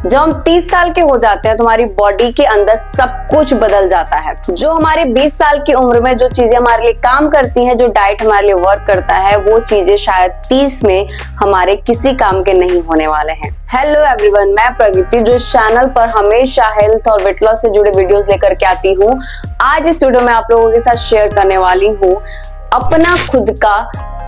जब हम 30 साल के हो जाते हैं तो हमारी बॉडी के अंदर सब कुछ बदल जाता है। जो हमारे 20 साल की उम्र में जो चीजें हमारे लिए काम करती हैं, जो डाइट हमारे लिए वर्क करता है, वो चीजें शायद 30 में हमारे किसी काम के नहीं होने वाले हैं। हेलो एवरीवन, मैं प्रगति जो इस चैनल पर हमेशा हेल्थ और वेट लॉस से जुड़े वीडियोस लेकर के आती हूँ। आज इस वीडियो में आप लोगों के साथ शेयर करने वाली हूँ अपना खुद का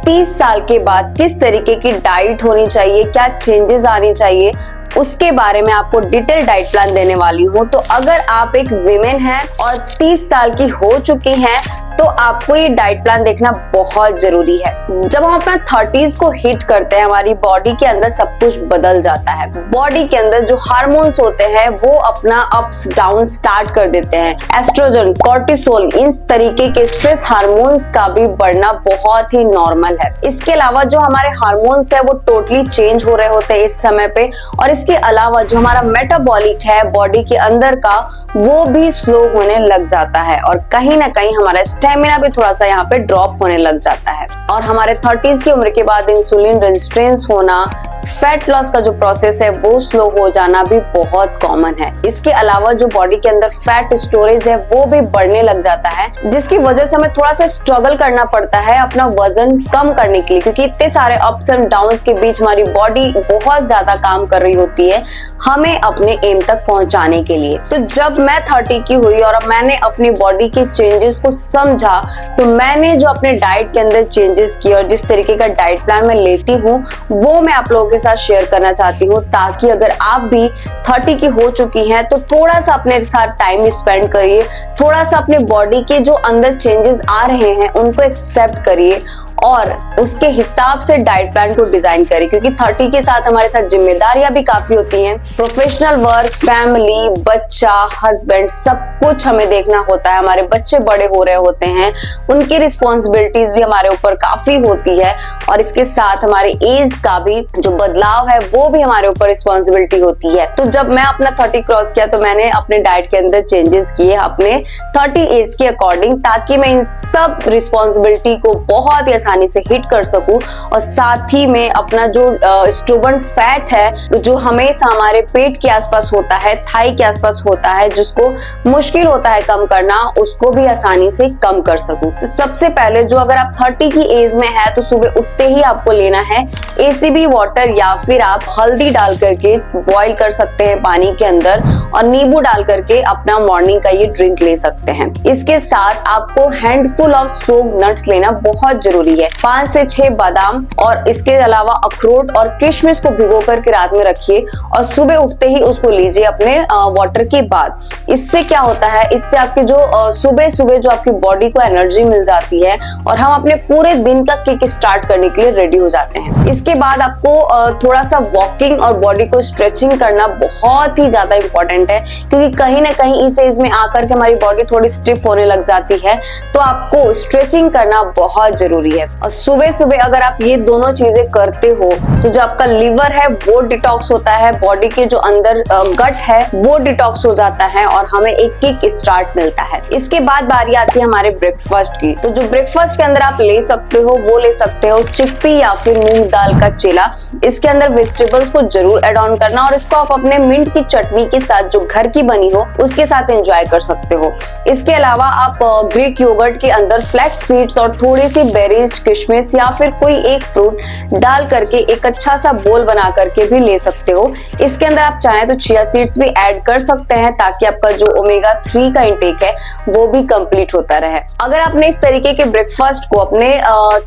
30 साल के बाद किस तरीके की डाइट होनी चाहिए, क्या चेंजेस आनी चाहिए, उसके बारे में आपको डिटेल डाइट प्लान देने वाली हूँ। तो अगर आप एक विमेन हैं और 30 साल की हो चुकी हैं तो आपको ये डाइट प्लान देखना बहुत जरूरी है। जब हम अपना 30s को हिट करते हैं, हमारी बॉडी के अंदर सब कुछ बदल जाता है। बॉडी के अंदर जो हार्मोन्स होते हैं वो अपना अप्स डाउन स्टार्ट कर देते हैं। एस्ट्रोजन, कॉर्टिसोल, इन तरीके के स्ट्रेस हार्मोन्स का भी बढ़ना बहुत ही नॉर्मल है। इसके अलावा जो हमारे हार्मोन्स है वो टोटली चेंज हो रहे होते हैं इस समय पे। और इसके अलावा जो हमारा मेटाबॉलिक है बॉडी के अंदर का, वो भी स्लो होने लग जाता है और कहीं ना कहीं हमारा स्टेमिना भी थोड़ा सा यहाँ पे ड्रॉप होने लग जाता है। और हमारे 30s की उम्र के बाद इंसुलिन रेजिस्टेंस होना, फैट लॉस का जो प्रोसेस है वो स्लो हो जाना भी बहुत कॉमन है। इसके अलावा जो बॉडी के अंदर फैट स्टोरेज है वो भी बढ़ने लग जाता है, जिसकी वजह से हमें थोड़ा सा स्ट्रगल करना पड़ता है अपना वजन कम करने के लिए, क्योंकि इतने सारे अप्स एंड डाउन्स के बीच हमारी बॉडी बहुत ज्यादा काम कर रही होती है हमें अपने एम तक पहुंचाने के लिए। तो जब मैं 30 की हुई और मैंने अपनी बॉडी के चेंजेस को समझा, तो मैंने जो अपने डाइट के अंदर चेंजेस किए और जिस तरीके का डाइट प्लान मैं लेती हूँ वो मैं आप लोगों के साथ शेयर करना चाहती हूँ, ताकि अगर आप भी 30 की हो चुकी हैं तो थोड़ा सा अपने साथ टाइम स्पेंड करिए, थोड़ा सा अपने बॉडी के जो अंदर चेंजेस आ रहे हैं उनको एक्सेप्ट करिए और उसके हिसाब से डाइट प्लान को डिजाइन करें। क्योंकि 30 के साथ हमारे साथ जिम्मेदारियां भी काफी होती हैं। प्रोफेशनल वर्क, फैमिली, बच्चा, हस्बैंड, सब कुछ हमें देखना होता है। हमारे बच्चे बड़े हो रहे होते हैं, उनकी रिस्पॉन्सिबिलिटीज भी हमारे ऊपर काफी होती है और इसके साथ हमारे एज का भी जो बदलाव है वो भी हमारे ऊपर रिस्पॉन्सिबिलिटी होती है। तो जब मैं अपना 30 क्रॉस किया तो मैंने अपने डाइट के अंदर चेंजेस किए अपने 30 एज के अकॉर्डिंग, ताकि मैं इन सब रिस्पॉन्सिबिलिटी को बहुत ही आसानी से हिट कर सकूं और साथ ही में अपना जो स्टूबर्न फैट है जो हमेशा हमारे पेट के आसपास होता है, थाई के आसपास होता है, जिसको मुश्किल होता है कम करना, उसको भी आसानी से कम कर सकूं। तो सबसे पहले जो अगर आप 30 की एज में है तो सुबह उठते ही आपको लेना है ACB वाटर, या फिर आप हल्दी डाल करके बॉईल कर सकते हैं पानी के अंदर और नींबू डाल करके अपना मॉर्निंग का ये ड्रिंक ले सकते हैं। इसके साथ आपको हैंडफुल ऑफ सोक्ड नट्स लेना बहुत जरूरी है। 5 से 6 बादाम और इसके अलावा अखरोट और किशमिश को भिगो करके रात में रखिए और सुबह उठते ही उसको लीजिए अपने वाटर के बाद। इससे क्या होता है, इससे आपके जो सुबह सुबह जो आपकी बॉडी को एनर्जी मिल जाती है और हम अपने पूरे दिन का किक स्टार्ट करने के लिए रेडी हो जाते हैं। इसके बाद आपको थोड़ा सा वॉकिंग और बॉडी को स्ट्रेचिंग करना बहुत ही ज्यादा इंपॉर्टेंट है, क्योंकि कहीं ना कहीं इस एज में आकर के हमारी बॉडी थोड़ी स्टिफ होने लग जाती है। तो आपको स्ट्रेचिंग करना बहुत जरूरी है। और सुबह सुबह अगर आप ये दोनों चीजें करते हो तो जो आपका लिवर है वो डिटॉक्स होता है, बॉडी के जो अंदर गट है वो डिटॉक्स हो जाता है और हमें एक किक स्टार्ट मिलता है। इसके बाद बारी आती है हमारे ब्रेकफास्ट की। तो जो ब्रेकफास्ट के अंदर आप ले सकते हो वो ले सकते हो चिकपी या फिर मूंग दाल का चिला। इसके अंदर वेजिटेबल्स को जरूर ऐड ऑन करना और इसको आप अपने मिंट की चटनी के साथ जो घर की बनी हो उसके साथ एंजॉय कर सकते हो। इसके अलावा आप ग्रीक योगर्ट के अंदर फ्लैक्स सीड्स और थोड़ी सी बेरीज, किशमिश या फिर कोई एक फ्रूट डाल करके एक अच्छा सा बोल बना करके भी ले सकते हो। इसके अंदर आप चाहें तो चिया सीड्स भी ऐड कर सकते हैं, ताकि आपका जो ओमेगा 3 का इंटेक है वो भी कंप्लीट होता रहे। अगर आपने इस तरीके के ब्रेकफास्ट को अपने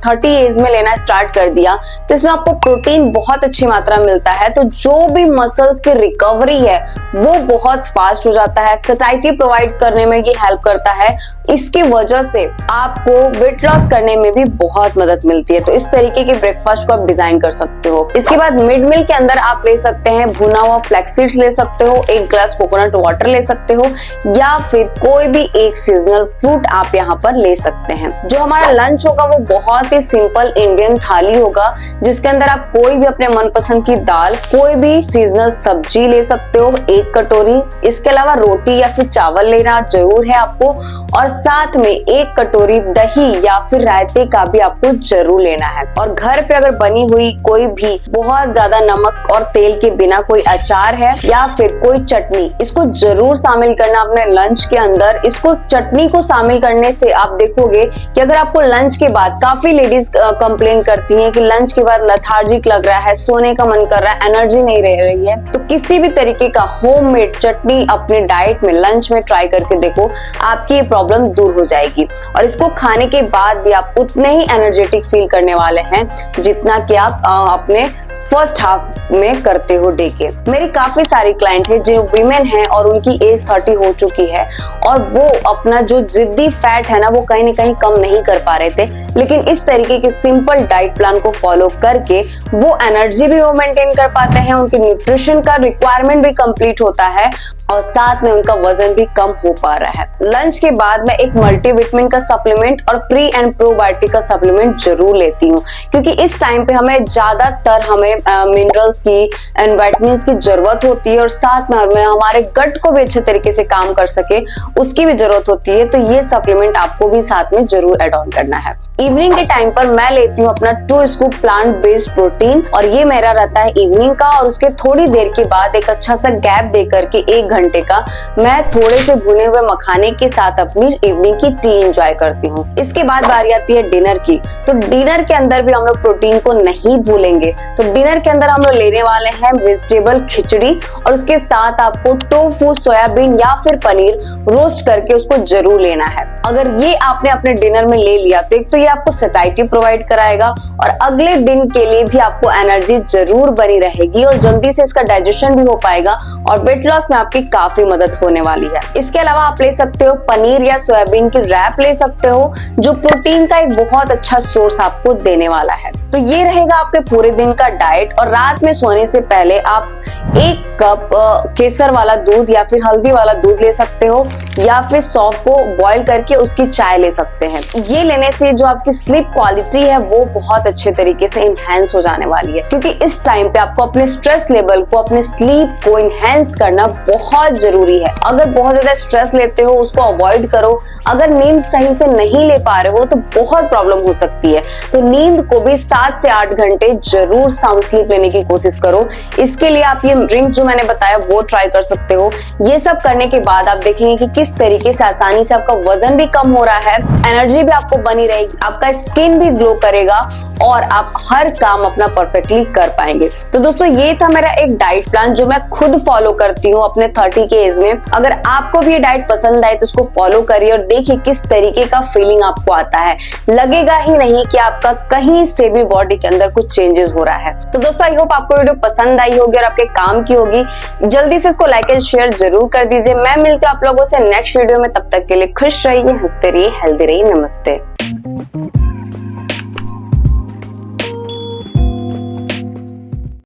30 एज में लेना स्टार्ट कर दिया तो इसमें आपको प्रोटीन बहुत अच्छी मात्रा मिलता है, तो जो भी मसल्स की रिकवरी है वो बहुत फास्ट हो जाता है। सैटिस्फैक्शन प्रोवाइड करने में ये हेल्प करता है। इसकी वजह से आपको वेट लॉस करने में भी बहुत मदद मिलती है। तो इस तरीके के ब्रेकफास्ट को आप डिजाइन कर सकते हो। इसके बाद मिड मील के अंदर आप ले सकते हैं भुना हुआ फ्लैक्स सीड्स ले सकते हो, 1 ग्लास कोकोनट वाटर ले सकते हो, या फिर कोई भी एक सीजनल फ्रूट आप यहाँ पर ले सकते हैं। जो हमारा लंच होगा वो बहुत ही सिंपल इंडियन थाली होगा, जिसके अंदर आप कोई भी अपने मनपसंद की दाल, कोई भी सीजनल सब्जी ले सकते हो 1 कटोरी। इसके अलावा रोटी या फिर चावल लेना जरूर है आपको और साथ में 1 कटोरी दही या फिर रायते का भी आपको जरूर लेना है। और घर पे अगर बनी हुई कोई भी बहुत ज्यादा नमक और तेल के बिना कोई अचार है या फिर कोई चटनी, इसको जरूर शामिल करना अपने लंच के अंदर। इसको चटनी को शामिल करने से आप देखोगे कि अगर आपको लंच के बाद, काफी लेडीज कंप्लेन करती हैं कि लंच के बाद लेथार्जिक लग रहा है, सोने का मन कर रहा है, एनर्जी नहीं रह रही है, तो किसी भी तरीके का होममेड चटनी अपने डाइट में लंच में ट्राई करके देखो, आपकी ये प्रॉब्लम दूर हो जाएगी। और इसको खाने के बाद भी आप उतने ही एनर्जेटिक फील करने वाले हैं जितना कि आप अपने फर्स्ट हाफ में करते हो डे के। मेरी काफी सारी क्लाइंट है जो वीमेन है और उनकी एज 30 हो चुकी है और वो अपना जो जिद्दी फैट है ना वो कहीं ना कहीं कम नहीं कर पा रहे थे, लेकिन इस tariके के सिंपल डाइट प्लान को फॉलो करके वो एनर्जी भी वो मेंटेन कर पाते हैं, उनके न्यूट्रिशन का रिक्वायरमेंट भी कंप्लीट होता है और साथ में उनका वजन भी कम हो पा रहा है। लंच के बाद मैं एक मल्टीविटामिन का सप्लीमेंट और प्री एंड प्रोबायोटिक का सप्लीमेंट जरूर लेती हूँ, क्योंकि इस टाइम पे हमें ज्यादातर हमें मिनरल्स की एंड विटामिन्स की जरूरत होती है और साथ में हमें हमारे गट को भी अच्छे तरीके से काम कर सके उसकी भी जरूरत होती है। तो ये सप्लीमेंट आपको भी साथ में जरूर एड ऑन करना है। इवनिंग के टाइम पर मैं लेती हूँ अपना 2 स्कूप प्लांट बेस्ड प्रोटीन और ये मेरा रहता है इवनिंग का, और उसके थोड़ी देर के बाद एक अच्छा सा गैप दे करके 1 घंटे का मैं थोड़े से भुने हुए मखाने के साथ अपनी इवनिंग की टी एंजॉय करती हूँ। इसके बाद बारी आती है डिनर की। तो डिनर के अंदर भी हम लोग प्रोटीन को नहीं भूलेंगे। तो डिनर के अंदर हम लोग लेने वाले हैं वेजिटेबल खिचड़ी और उसके साथ आपको टोफू, सोयाबीन या फिर पनीर रोस्ट करके उसको जरूर लेना है। अगर ये आपने अपने डिनर में ले लिया तो एक तो ये आपको सैटिस्फैक्टी प्रोवाइड कराएगा और अगले दिन के लिए भी आपको एनर्जी जरूर बनी रहेगी और जल्दी से इसका डाइजेशन भी हो पाएगा और वेट लॉस में आपकी काफी मदद होने वाली है। इसके अलावा आप ले सकते हो पनीर या सोयाबीन की रैप ले सकते हो, जो प्रोटीन का एक बहुत अच्छा सोर्स आपको देने वाला है। तो ये रहेगा आपके पूरे दिन का डाइट। और रात में सोने से पहले आप 1 कप केसर वाला दूध या फिर हल्दी वाला दूध ले सकते हो या फिर सौंफ को बॉईल करके उसकी चाय ले सकते हैं। ये लेने से जो आपकी स्लीप क्वालिटी है वो बहुत अच्छे तरीके से इनहैंस हो जाने वाली है, क्योंकि इस टाइम पे आपको अपने स्ट्रेस लेवल को, अपने स्लीप को इनहैंस करना बहुत जरूरी है। अगर बहुत ज्यादा स्ट्रेस लेते हो उसको अवॉइड करो। अगर नींद सही से नहीं ले पा रहे हो तो बहुत प्रॉब्लम हो सकती है। तो नींद को भी 7 से 8 घंटे जरूर साउंड स्लीप लेने की कोशिश करो। इसके लिए आप ये ड्रिंक जो मैंने बताया वो ट्राई कर सकते हो। ये सब करने के बाद आप देखेंगे कि किस तरीके से आसानी से आपका वजन भी कम हो रहा है, एनर्जी भी आपको बनी रहेगी, आपका स्किन भी ग्लो करेगा और आप हर काम अपना परफेक्टली कर पाएंगे। तो दोस्तों ये था मेरा एक डाइट प्लान जो मैं खुद फॉलो करती हूँ अपने 30 के एज में। अगर आपको भी ये डाइट पसंद आए तो उसको फॉलो करिए और देखिए किस तरीके का फीलिंग आपको आता है। लगेगा ही नहीं कि आपका कहीं से भी बॉडी के अंदर कुछ चेंजेस हो रहा है। तो दोस्तों आई होप आपको वीडियो पसंद आई होगी और आपके काम की होगी। जल्दी से इसको लाइक एंड शेयर जरूर कर दीजिए। मैं मिलती हूँ आप लोगों से नेक्स्ट वीडियो में। तब तक के लिए खुश रहिए, हंसते रहिए, हेल्दी रहिए। नमस्ते।